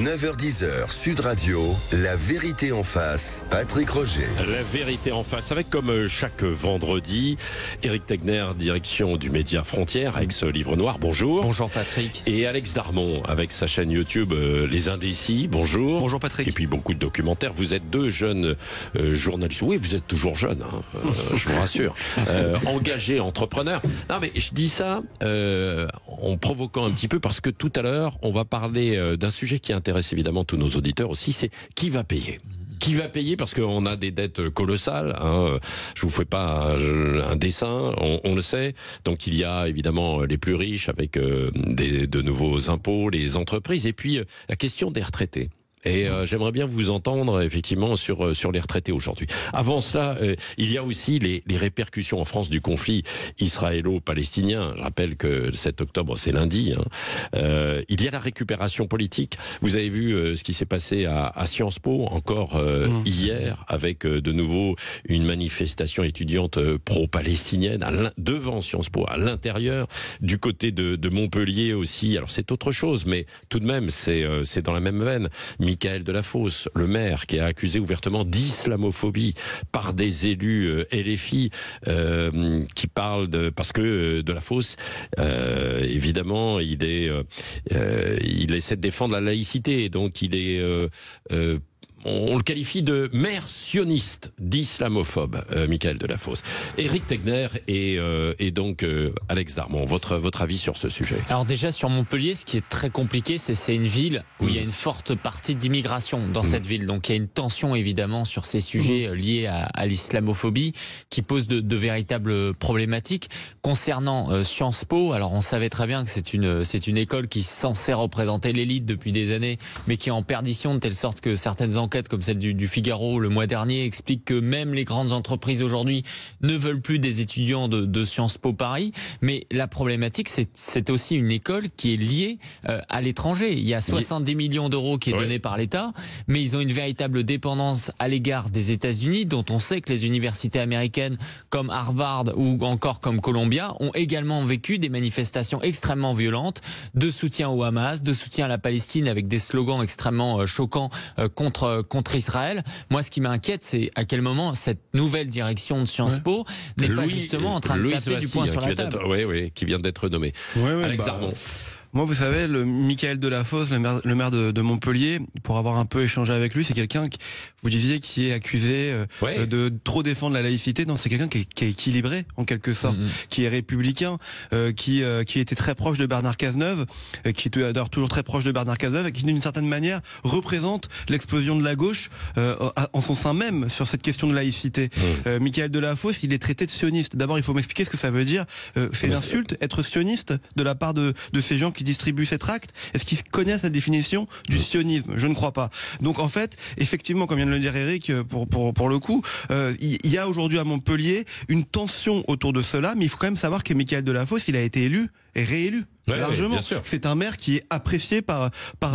9h-10h, Sud Radio, la vérité en face, Patrick Roger. La vérité en face, avec comme chaque vendredi, Éric Tegner, direction du Média Frontières, avec ce livre noir, bonjour. Bonjour Patrick. Et Alex Darmon, avec sa chaîne YouTube Les Indécis, bonjour. Bonjour Patrick. Et puis beaucoup de documentaires. Vous êtes deux jeunes journalistes, oui vous êtes toujours jeunes, je vous rassure, engagés, entrepreneurs. Non mais je dis ça en provoquant un petit peu, parce que tout à l'heure, on va parler d'un sujet qui intéresse évidemment tous nos auditeurs aussi, c'est qui va payer. Qui va payer, parce qu'on a des dettes colossales, hein. Je vous fais pas un dessin, on le sait. Donc il y a évidemment les plus riches avec de nouveaux impôts, les entreprises, et puis la question des retraités. Et j'aimerais bien vous entendre effectivement sur les retraités aujourd'hui. Avant cela, il y a aussi les répercussions en France du conflit israélo-palestinien. Je rappelle que le 7 octobre, c'est lundi. Il y a la récupération politique. Vous avez vu ce qui s'est passé à Sciences Po encore hier, avec de nouveau une manifestation étudiante pro-palestinienne devant Sciences Po, à l'intérieur. Du côté de Montpellier aussi. Alors c'est autre chose, mais tout de même, c'est dans la même veine. Michael Delafosse, le maire, qui a accusé ouvertement d'islamophobie par des élus LFI qui parlent parce que Delafosse, évidemment, il essaie de défendre la laïcité, donc il est on le qualifie de maire sioniste, d'islamophobe, Michael Delafosse. Éric Tegner et donc Alex Darmon, votre avis sur ce sujet? Alors déjà sur Montpellier, ce qui est très compliqué, c'est une ville où il y a une forte partie d'immigration dans cette ville. Donc il y a une tension évidemment sur ces sujets liés à l'islamophobie qui pose de véritables problématiques. Concernant Sciences Po, alors on savait très bien que c'est une école qui est censée représenter l'élite depuis des années, mais qui est en perdition de telle sorte que certaines enquêtes comme celle du Figaro le mois dernier explique que même les grandes entreprises aujourd'hui ne veulent plus des étudiants de Sciences Po Paris. Mais la problématique, c'est aussi une école qui est liée à l'étranger. Il y a 70 millions d'euros qui est donné par l'État, mais ils ont une véritable dépendance à l'égard des États-Unis, dont on sait que les universités américaines comme Harvard ou encore comme Columbia ont également vécu des manifestations extrêmement violentes de soutien au Hamas, de soutien à la Palestine, avec des slogans extrêmement choquants contre Israël. Moi, ce qui m'inquiète, c'est à quel moment cette nouvelle direction de Sciences Po n'est pas justement en train de taper du poing sur la table. Oui, qui vient d'être nommé. Alex Darmon. Moi, vous savez, le Michael Delafosse, le maire de Montpellier, pour avoir un peu échangé avec lui, c'est quelqu'un, vous disiez, qui est accusé de trop défendre la laïcité. Non, c'est quelqu'un qui est équilibré, en quelque sorte, qui est républicain, qui était très proche de Bernard Cazeneuve, qui est d'ailleurs toujours très proche de Bernard Cazeneuve, et qui, d'une certaine manière, représente l'explosion de la gauche en son sein même sur cette question de laïcité. Michael Delafosse, il est traité de sioniste. D'abord, il faut m'expliquer ce que ça veut dire. C'est une insulte, être sioniste, de la part de ces gens qui distribuent ces tracts. Est-ce qu'ils connaissent la définition du sionisme? Je ne crois pas. Donc en fait, effectivement, comme vient de le dire Eric, pour le coup, il y a aujourd'hui à Montpellier une tension autour de cela, mais il faut quand même savoir que Michael Delafosse, il a été élu et réélu. Largement. C'est un maire qui est apprécié par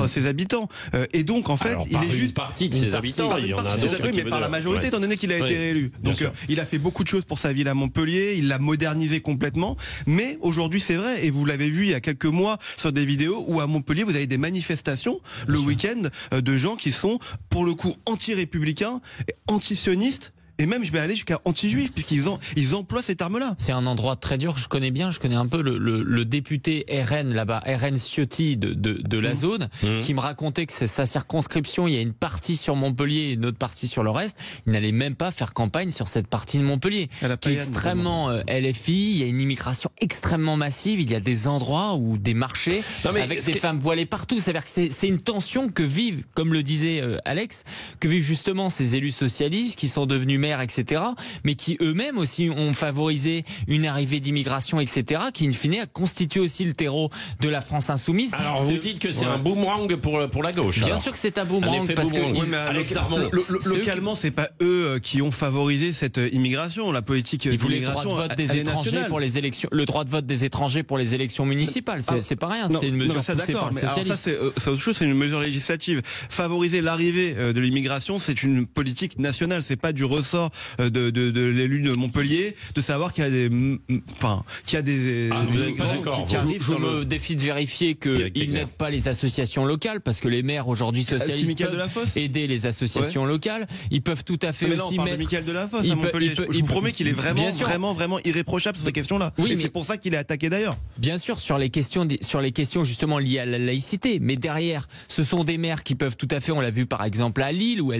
ses habitants. Et donc, en fait, il est juste une partie de ses habitants. Il y en a d'autres, mais par la majorité, étant donné qu'il a été réélu. Donc, il a fait beaucoup de choses pour sa ville à Montpellier. Il l'a modernisé complètement. Mais aujourd'hui, c'est vrai, et vous l'avez vu il y a quelques mois sur des vidéos où à Montpellier, vous avez des manifestations le week-end de gens qui sont, pour le coup, anti-républicains et anti-sionistes. Et même, je vais aller jusqu'à anti-juif, puisqu'ils emploient cette arme-là. C'est un endroit très dur que je connais bien. Je connais un peu le député RN là-bas, RN Ciotti de la zone, qui me racontait que c'est sa circonscription. Il y a une partie sur Montpellier et une autre partie sur le reste. Il n'allait même pas faire campagne sur cette partie de Montpellier, qui est extrêmement LFI. Il y a une immigration extrêmement massive. Il y a des endroits où des marchés avec des femmes voilées partout. C'est-à-dire que c'est une tension que vivent, comme le disait Alex, que vivent justement ces élus socialistes qui sont devenus maires, etc., mais qui eux-mêmes aussi ont favorisé une arrivée d'immigration, etc., qui in fine a constitué aussi le terreau de la France insoumise. Alors vous dites que c'est un boomerang pour la gauche. Bien sûr que c'est un boomerang, parce que localement, c'est pas eux qui ont favorisé cette immigration, la politique d'immigration. Le droit de vote des étrangers pour les élections, le droit de vote des étrangers pour les élections municipales, c'est pas rien. C'était une mesure poussée par le socialiste. Ça, c'est autre chose, c'est une mesure législative. Favoriser l'arrivée de l'immigration, c'est une politique nationale, c'est pas du ressort ressort de l'élu de Montpellier de savoir qu'il y a des migrants qui arrivent. Je me défie de vérifier qu'ils n'aident pas les associations locales, parce que les maires aujourd'hui socialistes peuvent aider les associations locales. Ils peuvent tout à fait aussi mettre... Michael Delafosse à Montpellier. Je vous promets qu'il est vraiment irréprochable sur ces questions-là. Oui, et c'est pour ça qu'il est attaqué d'ailleurs. Bien sûr, sur les questions justement liées à la laïcité. Mais derrière, ce sont des maires qui peuvent tout à fait, on l'a vu par exemple à Lille, où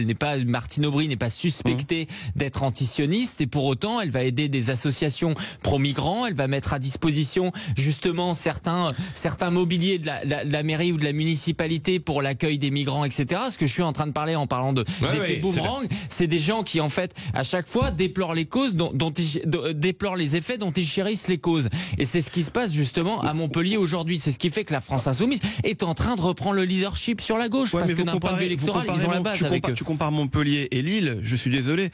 Martine Aubry n'est pas suspectée d'être antisioniste, et pour autant, elle va aider des associations pro-migrants, elle va mettre à disposition justement certains mobiliers de la mairie ou de la municipalité pour l'accueil des migrants, etc. Ce que je suis en train de parler en parlant d'effet boomerang, c'est des gens qui en fait à chaque fois déplorent les causes déplorent les effets dont ils chérissent les causes. Et c'est ce qui se passe justement à Montpellier aujourd'hui. C'est ce qui fait que la France Insoumise est en train de reprendre le leadership sur la gauche, parce que d'un point de vue électoral, ils ont la base avec eux. Tu compares Montpellier et Lille, je suis désolé.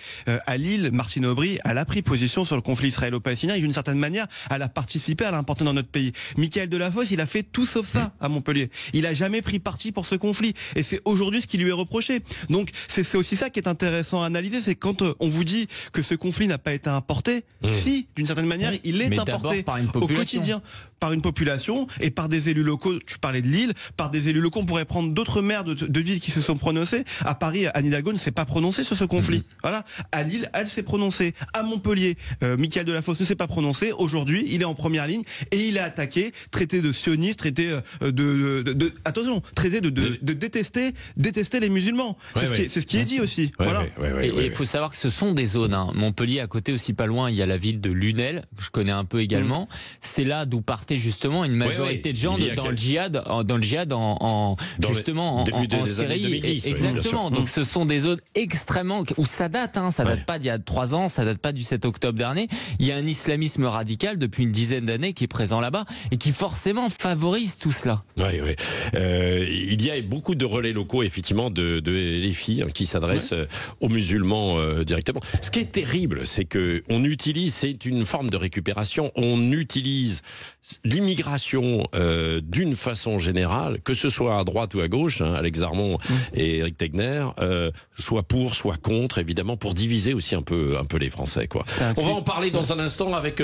À Lille, Martine Aubry, elle a pris position sur le conflit israélo-palestinien et d'une certaine manière, elle a participé à l'importer dans notre pays. Michael Delafosse, il a fait tout sauf ça à Montpellier. Il a jamais pris parti pour ce conflit. Et c'est aujourd'hui ce qui lui est reproché. Donc, c'est aussi ça qui est intéressant à analyser, c'est quand on vous dit que ce conflit n'a pas été importé, si, d'une certaine manière, il est importé au quotidien par une population et par des élus locaux. Tu parlais de Lille, par des élus locaux. On pourrait prendre d'autres maires de villes qui se sont prononcés. À Paris, Anne Hidalgo ne s'est pas prononcée sur ce conflit. Voilà. À Lille, elle s'est prononcée. À Montpellier, Michael Delafosse ne s'est pas prononcé. Aujourd'hui, il est en première ligne et il est attaqué, traité de sioniste, traité traité de détester les musulmans. C'est ce qui est dit aussi. Voilà. Et il faut savoir que ce sont des zones. Montpellier, à côté aussi pas loin, il y a la ville de Lunel, que je connais un peu également. C'est là d'où partait justement une majorité de gens dans le djihad, justement en Syrie. Exactement. Donc ce sont des zones extrêmement où ça date. Ça date pas d'il y a 3 ans, ça date pas du 7 octobre dernier. Il y a un islamisme radical depuis une dizaine d'années qui est présent là-bas et qui forcément favorise tout cela. Il y a beaucoup de relais locaux effectivement de LFI qui s'adressent aux musulmans directement. Ce qui est terrible, c'est que c'est une forme de récupération. On utilise l'immigration d'une façon générale, que ce soit à droite ou à gauche, Alex Darmon et Éric Tegner, soit pour, soit contre, évidemment, pour diviser aussi un peu les Français, quoi. On va en parler dans un instant avec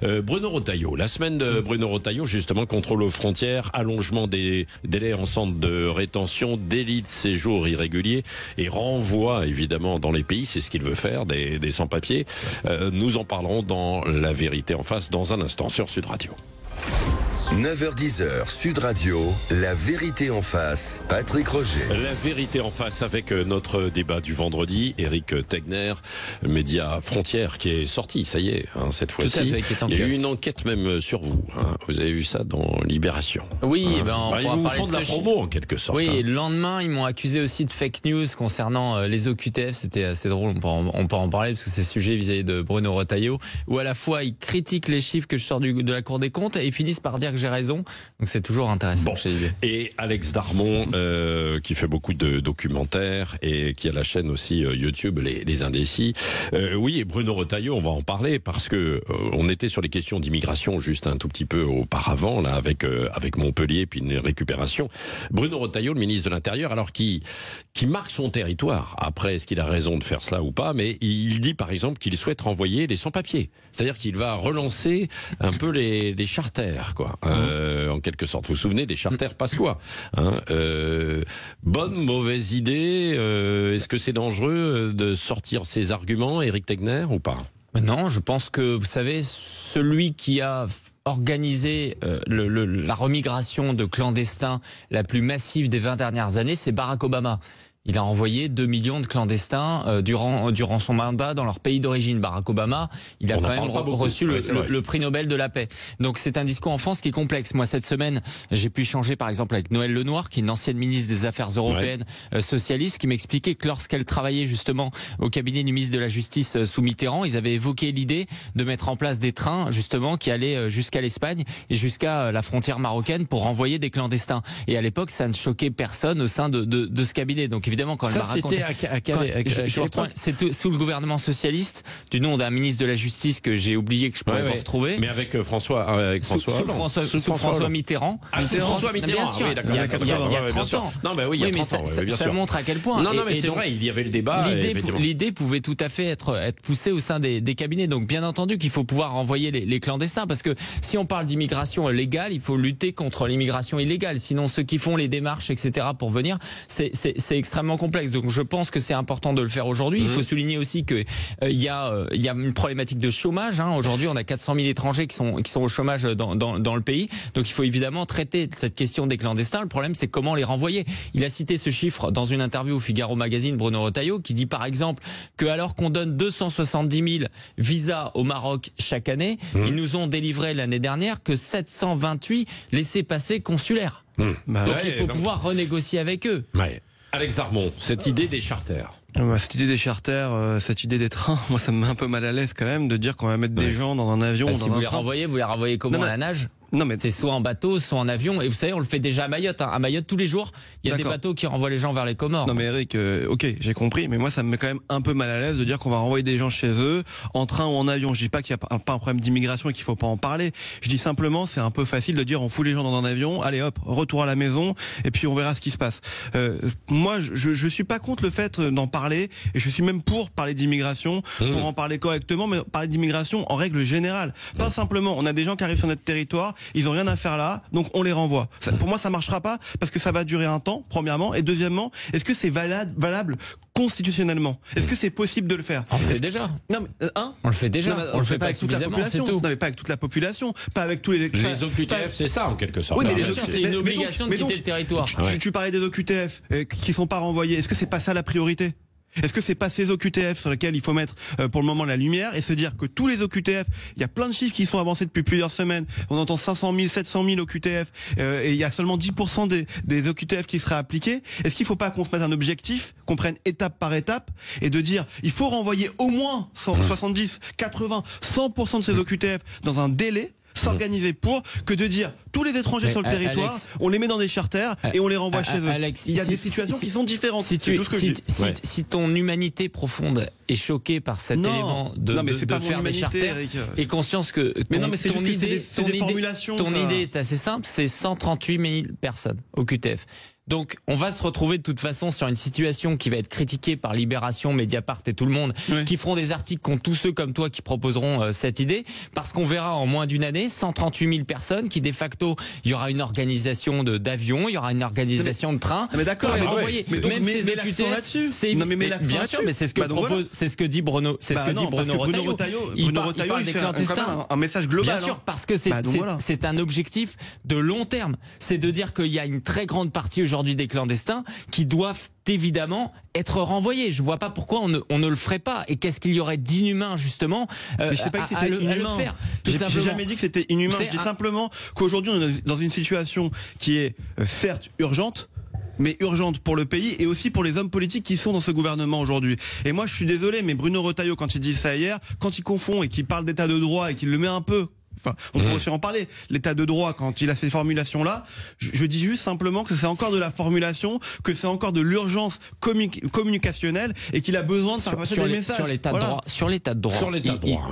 Bruno Retailleau. La semaine de Bruno Retailleau, justement, contrôle aux frontières, allongement des délais en centre de rétention, délit de séjour irrégulier et renvoi, évidemment, dans les pays. C'est ce qu'il veut faire, des sans-papiers. Nous en parlerons dans La Vérité en face dans un instant sur Sud Radio. 9h-10h, Sud Radio, La Vérité en face, Patrick Roger. La Vérité en face avec notre débat du vendredi, Éric Tegner, Média Frontières, qui est sorti, ça y est, cette fois-ci. Il y a eu une enquête même sur vous. Vous avez vu ça dans Libération. Oui, ils vous font de la promo en quelque sorte. Oui, et le lendemain, ils m'ont accusé aussi de fake news concernant les OQTF. C'était assez drôle, on peut en parler parce que c'est sujet vis-à-vis de Bruno Retailleau, où à la fois ils critiquent les chiffres que je sors de la Cour des comptes et ils finissent par dire que j'ai raison. Donc c'est toujours intéressant chez Libé. Et Alex Darmon, qui fait beaucoup de documentaires et qui a la chaîne aussi YouTube Les Indécis. Oui, et Bruno Retailleau, on va en parler parce que on était sur les questions d'immigration juste un tout petit peu auparavant là avec Montpellier puis une récupération. Bruno Retailleau, le ministre de l'Intérieur, alors qui marque son territoire. Après, est-ce qu'il a raison de faire cela ou pas? Mais il dit par exemple qu'il souhaite renvoyer les sans-papiers. C'est-à-dire qu'il va relancer un peu les charters, quoi. En quelque sorte. Vous vous souvenez des charters pasquois, bonne, mauvaise idée. Est-ce que c'est dangereux de sortir ces arguments, Éric Tegner, ou pas? Non, je pense que, vous savez, celui qui a organisé la remigration de clandestins la plus massive des 20 dernières années, c'est Barack Obama. Il a envoyé 2 millions de clandestins durant son mandat dans leur pays d'origine. Barack Obama, il a quand même reçu le prix Nobel de la paix. Donc c'est un discours en France qui est complexe. Moi, cette semaine, j'ai pu échanger par exemple avec Noëlle Lenoir, qui est une ancienne ministre des Affaires européennes socialiste, qui m'expliquait que lorsqu'elle travaillait justement au cabinet du ministre de la Justice sous Mitterrand, ils avaient évoqué l'idée de mettre en place des trains justement qui allaient jusqu'à l'Espagne et jusqu'à la frontière marocaine pour renvoyer des clandestins. Et à l'époque, ça ne choquait personne au sein de ce cabinet. Donc évidemment, quand elle m'a raconté. C'était sous le gouvernement socialiste, du nom d'un ministre de la Justice que j'ai oublié, que je pourrais pas retrouver. Mais avec François Mitterrand. C'est François Mitterrand. Bien sûr, oui, il y a 30 ans. Non, mais oui, il y a 30 ans. Ça montre à quel point. Non, mais c'est vrai, il y avait le débat. L'idée pouvait tout à fait être poussée au sein des cabinets. Donc, bien entendu qu'il faut pouvoir renvoyer les clandestins, parce que si on parle d'immigration légale, il faut lutter contre l'immigration illégale. Sinon, ceux qui font les démarches, etc., pour venir, c'est extrêmement complexe. Donc, je pense que c'est important de le faire aujourd'hui. Il faut souligner aussi que il y a une problématique de chômage. Aujourd'hui, on a 400 000 étrangers qui sont au chômage dans le pays. Donc, il faut évidemment traiter cette question des clandestins. Le problème, c'est comment les renvoyer. Il a cité ce chiffre dans une interview au Figaro Magazine, Bruno Retailleau, qui dit par exemple que alors qu'on donne 270 000 visas au Maroc chaque année, ils nous ont délivré l'année dernière que 728 laissez-passer consulaires. Donc il faut pouvoir renégocier avec eux. Ouais. Alex Darmon, cette idée des charters. Cette idée des charters, cette idée des trains, moi ça me met un peu mal à l'aise quand même de dire qu'on va mettre des gens dans un avion ou dans un train. Vous les renvoyez comment, à la nage? Non, mais c'est soit en bateau, soit en avion. Et vous savez, on le fait déjà à Mayotte. À Mayotte, tous les jours, il y a des bateaux qui renvoient les gens vers les Comores. Non mais Eric, ok, j'ai compris, mais moi ça me met quand même un peu mal à l'aise de dire qu'on va renvoyer des gens chez eux, en train ou en avion. Je dis pas qu'il n'y a pas un problème d'immigration et qu'il faut pas en parler. Je dis simplement, c'est un peu facile de dire on fout les gens dans un avion, allez hop, retour à la maison, et puis on verra ce qui se passe. Moi, je suis pas contre le fait d'en parler, et je suis même pour parler d'immigration, pour en parler correctement, mais parler d'immigration en règle générale. Pas simplement, on a des gens qui arrivent sur notre territoire, ils ont rien à faire là, donc on les renvoie. Pour moi, ça marchera pas parce que ça va durer un temps, premièrement, et deuxièmement, est-ce que c'est valable constitutionnellement? Est-ce que c'est possible de le faire? On le fait déjà. Non, mais on le fait déjà. Non, on le fait pas avec toute la population. Non, mais pas avec toute la population, pas avec tous les. Les OQTF, c'est ça en quelque sorte. Oui, mais c'est une obligation de quitter le territoire. Tu parlais des OQTF qui sont pas renvoyés. Est-ce que c'est pas ça la priorité? Est-ce que c'est pas ces OQTF sur lesquels il faut mettre pour le moment la lumière et se dire que tous les OQTF, il y a plein de chiffres qui sont avancés depuis plusieurs semaines. On entend 500 000, 700 000 OQTF et il y a seulement 10% des OQTF qui seraient appliqués. Est-ce qu'il faut pas qu'on se mette un objectif, qu'on prenne étape par étape et de dire il faut renvoyer au moins 70, 80, 100% de ces OQTF dans un délai, s'organiser pour, que de dire tous les étrangers sur le territoire, Alex, on les met dans des charters et on les renvoie chez eux. Alex, il y a des situations qui sont différentes. Si ton humanité profonde est choquée par cet élément de faire des charters, et conscience que ton idée est assez simple, c'est 138 000 personnes au QTF. Donc, on va se retrouver de toute façon sur une situation qui va être critiquée par Libération, Mediapart et tout le monde, qui feront des articles contre tous ceux comme toi qui proposeront cette idée, parce qu'on verra en moins d'une année 138 000 personnes qui, de facto, il y aura une organisation d'avions, il y aura une organisation de trains. Mais d'accord, même ces OQTF, c'est bien sûr, mais c'est ce que propose, c'est ce que dit Bruno, Bruno Retailleau. Il parle des clandestins. Un message global. Bien sûr, parce que c'est un objectif de long terme. C'est de dire qu'il y a une très grande partie aujourd'hui des clandestins qui doivent évidemment être renvoyés. Je vois pas pourquoi on ne le ferait pas. Et qu'est-ce qu'il y aurait d'inhumain justement mais je sais pas que c'était inhumain. J'ai jamais dit que c'était inhumain. Je dis simplement qu'aujourd'hui on est dans une situation qui est certes urgente, mais urgente pour le pays et aussi pour les hommes politiques qui sont dans ce gouvernement aujourd'hui. Et moi je suis désolé, mais Bruno Retailleau, quand il dit ça hier, quand il confond et qu'il parle d'état de droit et qu'il le met un peu, enfin, on peut aussi en parler, l'état de droit, quand il a ces formulations-là, je dis juste simplement que c'est encore de la formulation, que c'est encore de l'urgence communicationnelle et qu'il a besoin de faire passer des messages. Sur l'état de droit.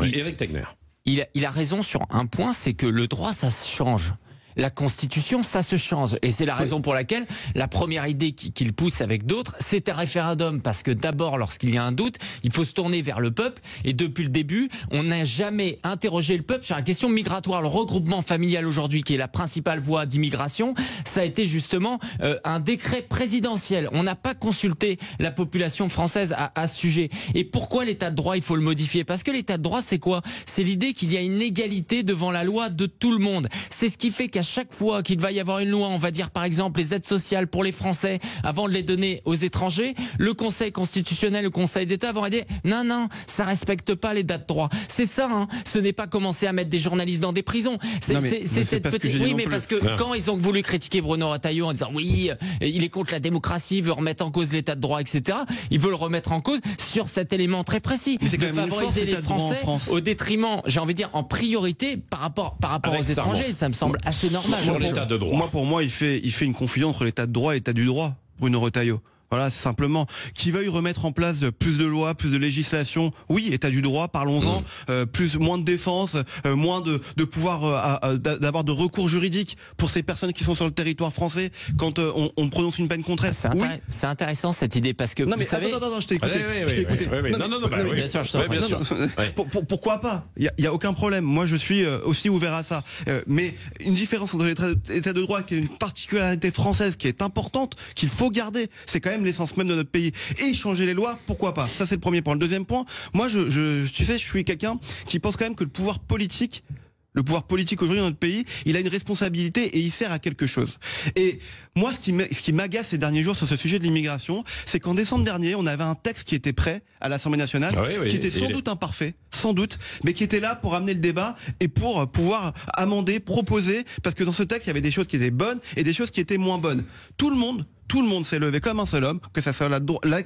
Éric Tegner. Il a raison sur un point, c'est que le droit, ça se change. La Constitution, ça se change. Et c'est la raison pour laquelle la première idée qu'il pousse avec d'autres, c'est un référendum. Parce que d'abord, lorsqu'il y a un doute, il faut se tourner vers le peuple. Et depuis le début, on n'a jamais interrogé le peuple sur la question migratoire. Le regroupement familial aujourd'hui, qui est la principale voie d'immigration, ça a été justement un décret présidentiel. On n'a pas consulté la population française à ce sujet. Et pourquoi l'état de droit, il faut le modifier? Parce que l'état de droit, c'est quoi? C'est l'idée qu'il y a une égalité devant la loi de tout le monde. C'est ce qui fait qu'à chaque fois qu'il va y avoir une loi, on va dire par exemple les aides sociales pour les Français, avant de les donner aux étrangers, le Conseil constitutionnel, le Conseil d'État vont dire non, ça respecte pas l'état de droit. C'est ça, hein. Ce n'est pas commencer à mettre des journalistes dans des prisons. C'est cette petite. Oui, mais parce que quand ils ont voulu critiquer Bruno Retailleau en disant oui, il est contre la démocratie, il veut remettre en cause l'état de droit, etc. Ils veulent le remettre en cause sur cet élément très précis, de favoriser les Français au détriment, j'ai envie de dire, en priorité par rapport aux étrangers. Ça me semble assez normal. Sur l'état de droit. Pour moi, il fait une confusion entre l'état de droit et l'état du droit, Bruno Retailleau. Voilà, c'est simplement qui veuille remettre en place plus de lois, plus de législation. Oui, état du droit, parlons-en. Moins de défense, moins de pouvoir d'avoir de recours juridiques pour ces personnes qui sont sur le territoire français quand on prononce une peine contre elles. C'est intéressant cette idée parce que non, vous savez. Attends, je t'ai écouté. Bien sûr. Pourquoi pas? Il y a aucun problème. Moi, je suis aussi ouvert à ça. Mais une différence entre l'état de droit, qui est une particularité française qui est importante, qu'il faut garder, c'est quand même l'essence même de notre pays. Et changer les lois, pourquoi pas? Ça, c'est le premier point. Le deuxième point, moi, tu sais, je suis quelqu'un qui pense quand même que le pouvoir politique aujourd'hui dans notre pays, il a une responsabilité et il sert à quelque chose. Et moi, ce qui m'agace ces derniers jours sur ce sujet de l'immigration, c'est qu'en décembre dernier, on avait un texte qui était prêt à l'Assemblée nationale, qui était sans doute imparfait, sans doute, mais qui était là pour amener le débat et pour pouvoir amender, proposer, parce que dans ce texte, il y avait des choses qui étaient bonnes et des choses qui étaient moins bonnes. Tout le monde s'est levé comme un seul homme, que ça soit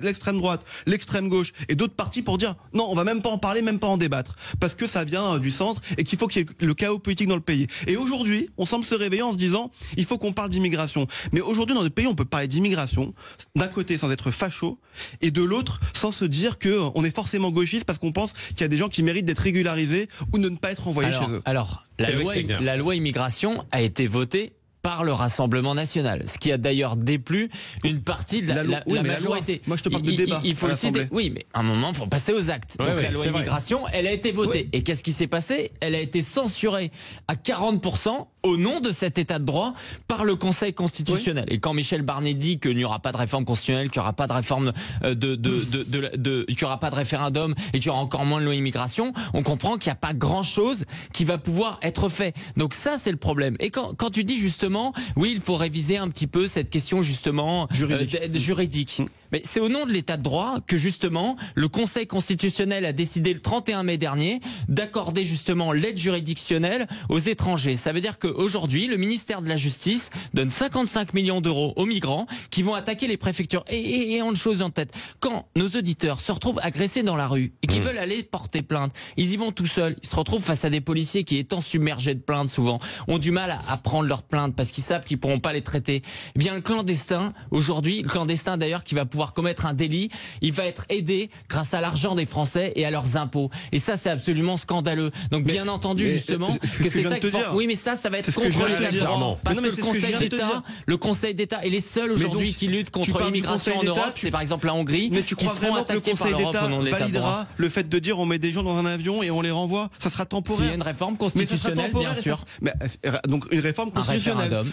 l'extrême droite, l'extrême gauche et d'autres partis pour dire non, on va même pas en parler, même pas en débattre, parce que ça vient du centre et qu'il faut qu'il y ait le chaos politique dans le pays. Et aujourd'hui, on semble se réveiller en se disant il faut qu'on parle d'immigration. Mais aujourd'hui, dans notre pays, on peut parler d'immigration d'un côté sans être facho et de l'autre sans se dire que on est forcément gauchiste parce qu'on pense qu'il y a des gens qui méritent d'être régularisés ou de ne pas être envoyés chez eux. Alors, la loi immigration a été votée par le Rassemblement national, ce qui a d'ailleurs déplu une partie de la majorité. Moi, je te parle de débat. Il faut le citer. Oui, mais à un moment, il faut passer aux actes. Donc la loi immigration, elle a été votée. Et qu'est-ce qui s'est passé? Elle a été censurée à 40% au nom de cet état de droit par le Conseil constitutionnel. Et quand Michel Barnier dit qu'il n'y aura pas de réforme constitutionnelle, qu'il n'y aura pas de réforme qu'il n'y aura pas de référendum et qu'il y aura encore moins de loi immigration, on comprend qu'il n'y a pas grand-chose qui va pouvoir être fait. Donc ça, c'est le problème. Et quand tu dis justement, oui, il faut réviser un petit peu cette question justement juridique. Mais c'est au nom de l'état de droit que justement le Conseil constitutionnel a décidé le 31 mai dernier d'accorder justement l'aide juridictionnelle aux étrangers. Ça veut dire qu'aujourd'hui, le ministère de la Justice donne 55 millions d'euros aux migrants qui vont attaquer les préfectures. Et on a une chose en tête, quand nos auditeurs se retrouvent agressés dans la rue et qui veulent aller porter plainte, ils y vont tout seuls, ils se retrouvent face à des policiers qui, étant submergés de plaintes souvent, ont du mal à prendre leurs plaintes parce qu'ils savent qu'ils pourront pas les traiter. Eh bien, le clandestin, aujourd'hui, le clandestin d'ailleurs qui va pouvoir commettre un délit, il va être aidé grâce à l'argent des Français et à leurs impôts. Et ça, c'est absolument scandaleux. Donc, bien entendu, justement, que c'est ça qu'il faut... Oui, mais ça va être contre l'état de droit. Parce que le Conseil d'État est les seuls aujourd'hui qui luttent contre l'immigration en Europe. C'est par exemple la Hongrie qui se font attaquer par l'Europe au nom de l'état de droit. Le fait de dire on met des gens dans un avion et on les renvoie, ça sera temporaire. S'il y a une réforme constitutionnelle, bien sûr. Donc une réforme constitutionnelle.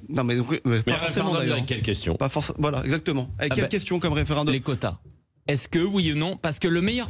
Non, mais pas forcément d'ailleurs. Avec quelle question? Pas forcément. Voilà, exactement. Avec quelle question comme référendum? Les quotas. Est-ce que oui ou non? Parce que la meilleure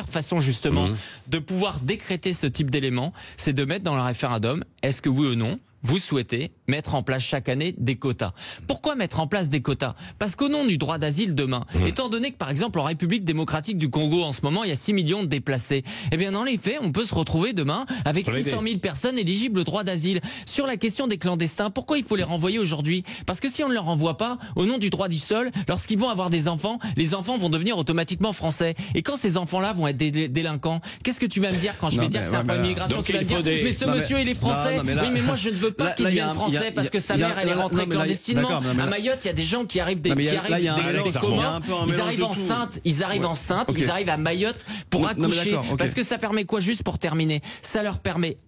façon justement de pouvoir décréter ce type d'éléments, c'est de mettre dans le référendum, est-ce que oui ou non, vous souhaitez mettre en place chaque année des quotas. Pourquoi mettre en place des quotas? Parce qu'au nom du droit d'asile demain, étant donné que par exemple en République démocratique du Congo en ce moment il y a 6 millions de déplacés, eh bien dans les faits on peut se retrouver demain avec 600 000 personnes éligibles au droit d'asile. Sur la question des clandestins, pourquoi il faut les renvoyer aujourd'hui? Parce que si on ne leur renvoie pas, au nom du droit du sol, lorsqu'ils vont avoir des enfants, les enfants vont devenir automatiquement français. Et quand ces enfants-là vont être des délinquants, qu'est-ce que tu vas me dire quand je vais dire que c'est un problème d'immigration? Tu vas me dire, mais ce monsieur il est français. Oui, mais moi je ne veux pas qu'il devienne français parce que sa mère elle est rentrée clandestinement. À Mayotte, il y a des gens qui arrivent des communs, ils arrivent enceintes, ils arrivent à Mayotte pour accoucher. Parce que ça permet quoi, juste pour terminer? Ça leur permet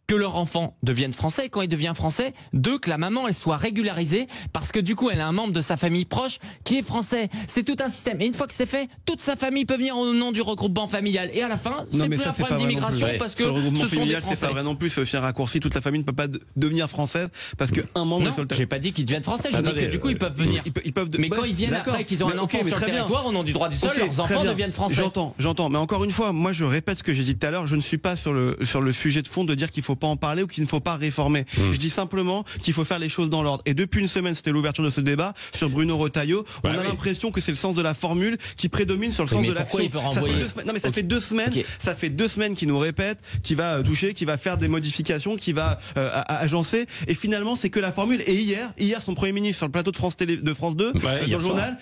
que leur enfant devienne français, et quand il devient français, 2, que la maman elle soit régularisée parce que du coup elle a un membre de sa famille proche qui est français. C'est tout un système. Et une fois que c'est fait, toute sa famille peut venir au nom du regroupement familial. Et à la fin, c'est plus un problème d'immigration parce que ce sont des Français. C'est pas vrai non plus, c'est un raccourci. Toute la famille ne peut pas devenir française parce que un membre est sur le territoire. J'ai pas dit qu'ils deviennent français, j'ai dit que du coup ils peuvent venir. Mais quand ils viennent après qu'ils ont un enfant sur le territoire, au nom du droit du sol, leurs enfants deviennent français. J'entends. Mais encore une fois, moi je répète ce que j'ai dit tout à l'heure, je ne suis pas sur le sujet de fond de dire qu'il faut pas en parler ou qu'il ne faut pas réformer. Je dis simplement qu'il faut faire les choses dans l'ordre. Et depuis une semaine, c'était l'ouverture de ce débat sur Bruno Retailleau. On a l'impression que c'est le sens de la formule qui prédomine sur le sens de l'action. Ça fait 2 semaines. Ça fait 2 semaines qu'il nous répète, qu'il va toucher, qu'il va faire des modifications, qu'il va agencer. Et finalement, c'est que la formule. Et hier, son Premier ministre sur le plateau de France 2, dans le journal,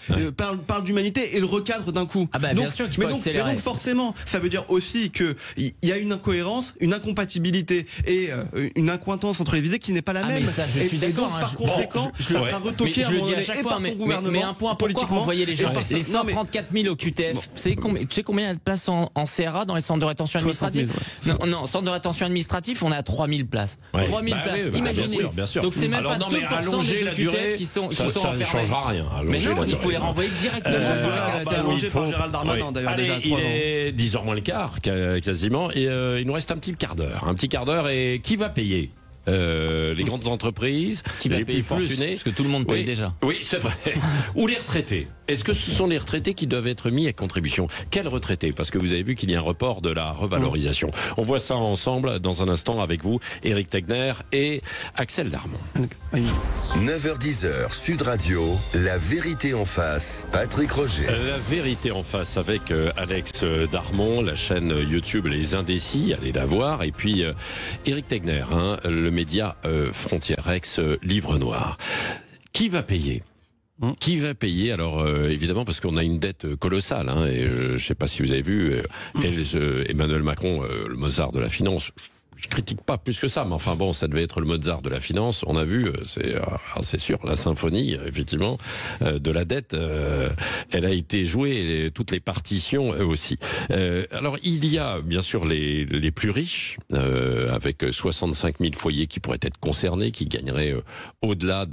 parle d'humanité et le recadre d'un coup. Bien sûr qu'il faut accélérer. Mais donc forcément, ça veut dire aussi que il y a une incohérence, une incompatibilité. et une accointance entre les visées qui n'est pas la même. Mais ça, je suis d'accord. Par conséquent, ça sera retoqué à un moment donné et par son gouvernement. Mais un point, pourquoi renvoyer les gens? Les 134 000 au QTF, tu sais combien il y a de places en CRA dans les centres de rétention administrative? Non, centre de rétention administratif, on est à 3 000 places. 3 000 places, imaginez. Bien sûr. Donc c'est même pas 2% des OQTF qui sont enfermés. Ça ne changera rien. Mais non, il faut les renvoyer directement sur la c'est allongé par Gérald Darmanin d'ailleurs déjà 3 ans. Il est 10h moins le quart quasiment et il nous reste un petit quart d'heure. Et qui va payer? Les grandes entreprises, qui va les payer plus fortunés, parce que tout le monde paye déjà. Oui, c'est vrai. Ou les retraités. Est-ce que ce sont les retraités qui doivent être mis à contribution? Quels retraités? Parce que vous avez vu qu'il y a un report de la revalorisation. On voit ça ensemble dans un instant avec vous, Éric Tegner et Axel Darmon. 9h-10h, Sud Radio, la vérité en face. Patrick Roger. La vérité en face avec Alex Darmon, la chaîne YouTube Les Indécis, allez la voir. Et puis Éric Tegner, le média Frontières Ex, Livre Noir. Qui va payer? Qui va payer? Alors évidemment parce qu'on a une dette colossale. Et je ne sais pas si vous avez vu Emmanuel Macron, le Mozart de la finance. Je critique pas plus que ça, mais enfin bon, ça devait être le Mozart de la finance. On a vu, c'est sûr, la symphonie, effectivement, de la dette. Elle a été jouée, toutes les partitions aussi. Alors il y a bien sûr les plus riches, avec 65 000 foyers qui pourraient être concernés, qui gagneraient au-delà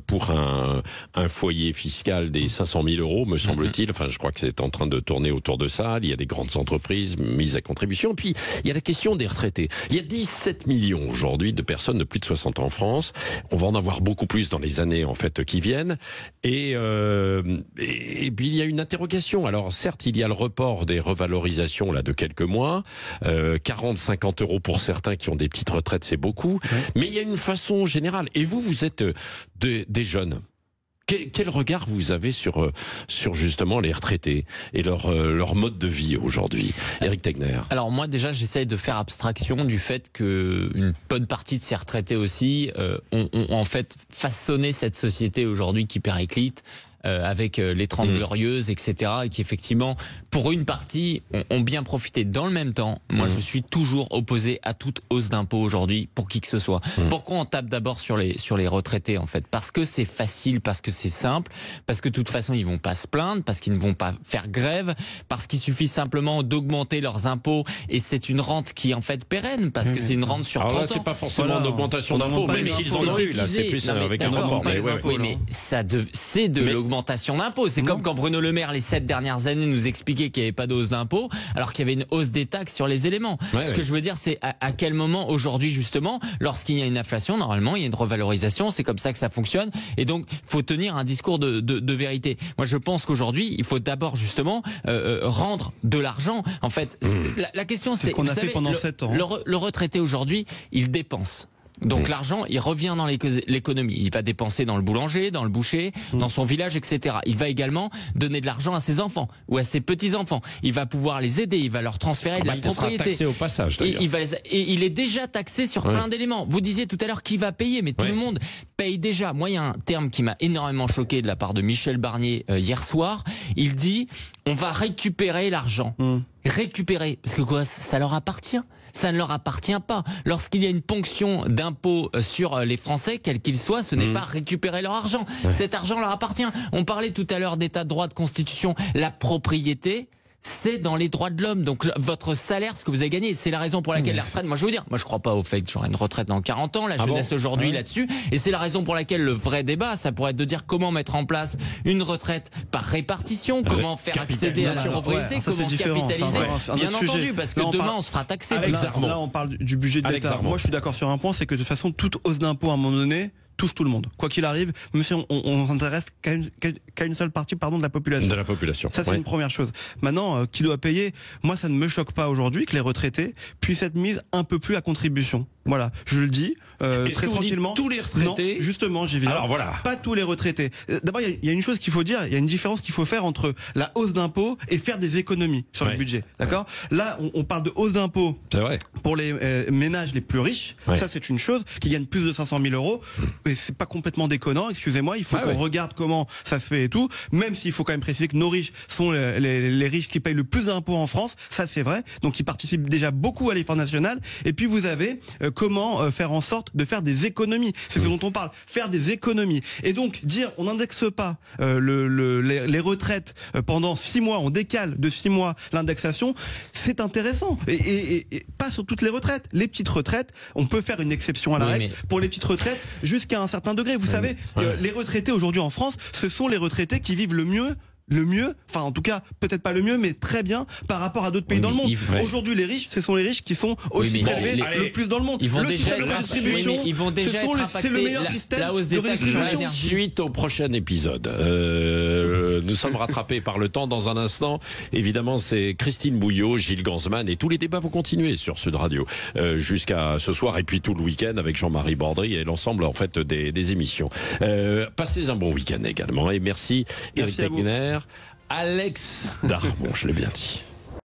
pour un foyer fiscal des 500 000 euros, me semble-t-il. Enfin, je crois que c'est en train de tourner autour de ça. Il y a des grandes entreprises mises à contribution. Puis il y a la question des retraités. Il y a 17 millions aujourd'hui de personnes de plus de 60 ans en France. On va en avoir beaucoup plus dans les années en fait qui viennent. Et puis il y a une interrogation. Alors certes, il y a le report des revalorisations là de quelques mois, 40-50 euros pour certains qui ont des petites retraites, c'est beaucoup. Mais il y a une façon générale. Et vous êtes des jeunes. Quel regard vous avez sur justement les retraités et leur mode de vie aujourd'hui, Éric Tegner? Alors moi déjà j'essaye de faire abstraction du fait que une bonne partie de ces retraités aussi ont en fait façonné cette société aujourd'hui qui périclite. Avec les 30 glorieuses, etc. et qui effectivement, pour une partie, ont bien profité. Dans le même temps, moi je suis toujours opposé à toute hausse d'impôt aujourd'hui pour qui que ce soit. Pourquoi on tape d'abord sur les retraités en fait? Parce que c'est facile, parce que c'est simple, parce que de toute façon ils vont pas se plaindre, parce qu'ils ne vont pas faire grève, parce qu'il suffit simplement d'augmenter leurs impôts et c'est une rente qui est en fait pérenne, parce que c'est une rente sur 30 ans. Alors là c'est pas forcément d'augmentation d'impôts, même s'ils en ont eu, là c'est plus avec un report. Oui, mais c'est de l'augmentation d'impôts. C'est comme quand Bruno Le Maire, les 7 dernières années, nous expliquait qu'il n'y avait pas de hausse d'impôts, alors qu'il y avait une hausse des taxes sur les éléments. Ce que je veux dire, c'est à quel moment aujourd'hui, justement, lorsqu'il y a une inflation, normalement, il y a une revalorisation, c'est comme ça que ça fonctionne. Et donc, il faut tenir un discours de vérité. Moi, je pense qu'aujourd'hui, il faut d'abord, justement, rendre de l'argent. En fait, la question, c'est qu'on a fait pendant 7 ans. Le retraité aujourd'hui, il dépense. Donc l'argent, il revient dans l'économie. Il va dépenser dans le boulanger, dans le boucher, dans son village, etc. Il va également donner de l'argent à ses enfants ou à ses petits-enfants. Il va pouvoir les aider, il va leur transférer de la propriété. Il sera taxé au passage, d'ailleurs. Et il est déjà taxé sur plein d'éléments. Vous disiez tout à l'heure qui va payer, mais tout le monde paye déjà. Moi, il y a un terme qui m'a énormément choqué de la part de Michel Barnier hier soir. Il dit, on va récupérer l'argent. Récupérer, parce que quoi, ça leur appartient. Ça ne leur appartient pas. Lorsqu'il y a une ponction d'impôts sur les Français, quels qu'ils soient, ce n'est pas récupérer leur argent. Cet argent leur appartient. On parlait tout à l'heure d'état de droit, de constitution. La propriété, c'est dans les droits de l'homme. Donc votre salaire, ce que vous avez gagné, c'est la raison pour laquelle la retraite, moi je veux dire, moi je crois pas au fait que j'aurai une retraite dans 40 ans, la jeunesse aujourd'hui là-dessus, et c'est la raison pour laquelle le vrai débat, ça pourrait être de dire comment mettre en place une retraite par répartition, comment faire accéder à la pauvreté, comment capitaliser, bien entendu, parce que demain on se fera taxer. Là on parle du budget de l'État. Moi je suis d'accord sur un point, c'est que de toute façon toute hausse d'impôt à un moment donné touche tout le monde, quoi qu'il arrive, même si on s'intéresse qu'à une seule partie de la population. De la population. Ça c'est une première chose. Maintenant, qui doit payer? Moi, ça ne me choque pas aujourd'hui que les retraités puissent être mis un peu plus à contribution. Voilà, je le dis. très tranquillement. Tous les retraités. Non, justement, j'y viens. Alors voilà. Pas tous les retraités. D'abord, il y a une chose qu'il faut dire. Il y a une différence qu'il faut faire entre la hausse d'impôts et faire des économies sur le budget. D'accord. Là, on parle de hausse d'impôts. C'est vrai. Pour les ménages les plus riches. Ça, c'est une chose qui gagne plus de 500 000 euros. Et c'est pas complètement déconnant. Excusez-moi. Il faut qu'on regarde comment ça se fait et tout. Même s'il faut quand même préciser que nos riches sont les riches qui payent le plus d'impôts en France. Ça, c'est vrai. Donc, ils participent déjà beaucoup à l'effort national. Et puis, vous avez comment faire en sorte de faire des économies. C'est ce dont on parle. Faire des économies. Et donc, dire on n'indexe pas les retraites pendant 6 mois, on décale de 6 mois l'indexation, c'est intéressant. Et pas sur toutes les retraites. Les petites retraites, on peut faire une exception à la règle pour les petites retraites jusqu'à un certain degré. Vous savez, les retraités aujourd'hui en France, ce sont les retraités qui vivent le mieux, enfin en tout cas peut-être pas le mieux, mais très bien par rapport à d'autres pays dans le monde. Aujourd'hui les riches, ce sont les riches qui sont aussi prélevés le plus dans le monde. Ils vont le déjà système de redistribution, ils vont déjà être impactés. C'est le meilleur système la hausse des de taxes redistribution. Suite au prochain épisode. Nous sommes rattrapés par le temps. Dans un instant, évidemment, c'est Christine Bouillot, Gilles Gansman, et tous les débats vont continuer sur Sud Radio jusqu'à ce soir et puis tout le week-end avec Jean-Marie Bordry et l'ensemble en fait des émissions. Passez un bon week-end également et merci Éric Tegner, Alex Darmon, je l'ai bien dit.